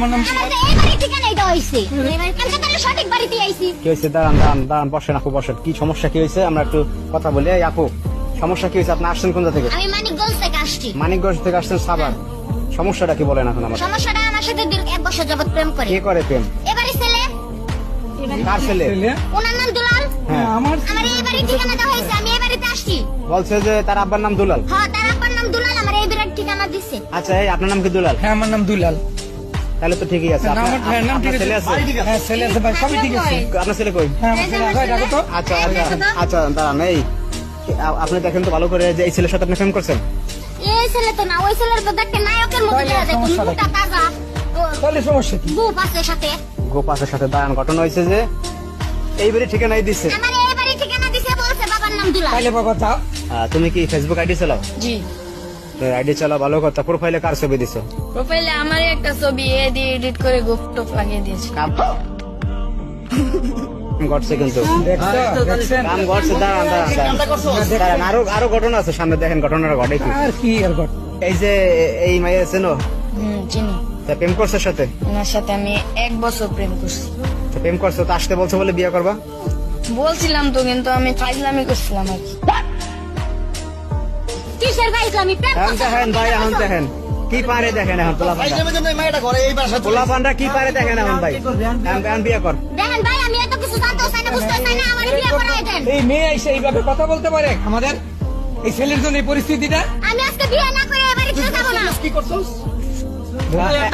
আমার নাম এই বাড়ি ঠিকানাই দেওয়া হইছে আমি তাহলে সঠিক বাড়িতে আইছি। কি হয়েছে? দাঁড়ান বসেন আপু, বসেন। কি সমস্যা কি হয়েছে আমরা একটু কথা বলি। এই আপু, সমস্যা কি হয়েছে? আপনি আসছেন কোথা থেকে? আমি মানিকগঞ্জ থেকে আসছি। মানিকগঞ্জ থেকে আসছেন সাভার। সমস্যাটা কি বলেন এখন আমার? সমস্যাটা আমার সাথে দীর্ঘ 1 বছর যাবত প্রেম করে। কে করে প্রেম? এবারে ছেলে কার ছেলে? ওনার নাম দুলাল। হ্যাঁ, আমার আমার এই বাড়ি ঠিকানা দেওয়া হয়েছে, আমি এই বাড়িতে আসছি। বলছে যে তার আব্বার নাম দুলাল। হ্যাঁ, তার আব্বার নাম দুলাল, আমার এই বাড়ির ঠিকানা দিছে। আচ্ছা, এই আপনার নাম কি দুলাল? হ্যাঁ আমার নাম দুলাল। তাহলে তো ঠিকই আছে। না, আমার ভাইয়ের নাম ঠিক আপনার আছে। ছেলে আছে? হ্যাঁ ছেলে আছে ভাই, সবই ঠিক আছে। আপনার ছেলে কই? হ্যাঁ আমার ছেলে আছে, ডাকো তো। আচ্ছা আচ্ছা দাঁড়ান। এই আপনি দেখেন তো ভালো করে যে এই ছেলের সাথে আপনি প্রেম করছেন। এই ছেলে তো না, ওই ছেলের তো দেখতে নায়কের মতো তাহলে দেখা যায়, সমস্যা মোটা তাজা তাহলে সমস্যা কি? বুপ আছে সাথে। গোপাসের সাথে দাঁড়ান, ঘটনা হয়েছে যে এই বাড়ি ঠিকানাই দিচ্ছে। আমার এই বাড়ি ঠিকানা দিছে, বলছে বাবার নাম দুলাল। তাহলে বাবা যাও। তুমি কি ফেসবুক আইডি চালাও? জি, আইডি চালাও, ভালো কথা। প্রোফাইলে কার ছবি দিছো? প্রোফাইলে আমারই একটা ছবি এডিট করে গুপটপ লাগিয়ে দিয়েছি। কাম ঘটছে কিন্তু, দেখছেন? কাম ঘটছে। দাঁড়ান, আরো ঘটনা আছে সামনে, দেখেন ঘটনাটা ঘটে কি। আর কি আর ঘট এই যে এই মাইয়া চেনো? চিনি। তা প্রেম করছে সাথে? ওনার সাথে আমি 1 বছর প্রেম করছি। তা প্রেম করছো তো আসতে বলছো বলে বিয়ে করবা? বলছিলাম তো, কিন্তু আমি ফাইজলামি করছিলাম আর কি। কিসের ভাই ইসলামী প্রেম এখন দেখেন ভাই, এখন দেখেন কি পারে, দেখেন এখন পোলাপানরা কি পারে দেখেন এখন ভাই। এখন বিয়ে কর। দেখেন ভাই, আমি এত কিছু জানতেও চাই না, বুঝতেও চাই না, আমার বিয়ে করাই দেন। এই মেয়ে এসে এইভাবে কথা বলতে পারে আমাদের এই ছেলের জন্য এই পরিস্থিতিটা? আমি আজকে বিয়ে না করে এ বাড়িতে যাবো না।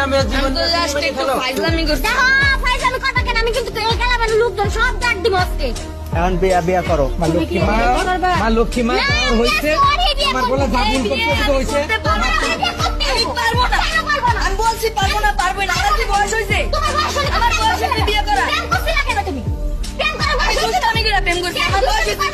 আমি তো জাস্ট একটু ফাইজলামি করছি। দেখো ফাইজ, আমি কথা কেন, আমি কিন্তু এই কালামের লোকজন সব ডাক দিব আজকে। এখন বিয়ে করো। মা লক্ষ্মী মা, মা লক্ষ্মী মা না, আমার হয়েছে, আমি বিয়ে আমার করবো। বলে জাগুল করতে হয়েছে। আমার বিয়ে করতে হইব। পারবো না। কেন পারবো না? আমি বলছি পারবো না, পারবো না। আমার কি বয়স হয়েছে? তোমার বয়স হলে আমার বয়স হলে বিয়ে করা। প্রেম করছিলা কেন তুমি? প্রেম করার বয়স হয়েছে? আমি করে প্রেম করছি। আমার বয়স হয়েছে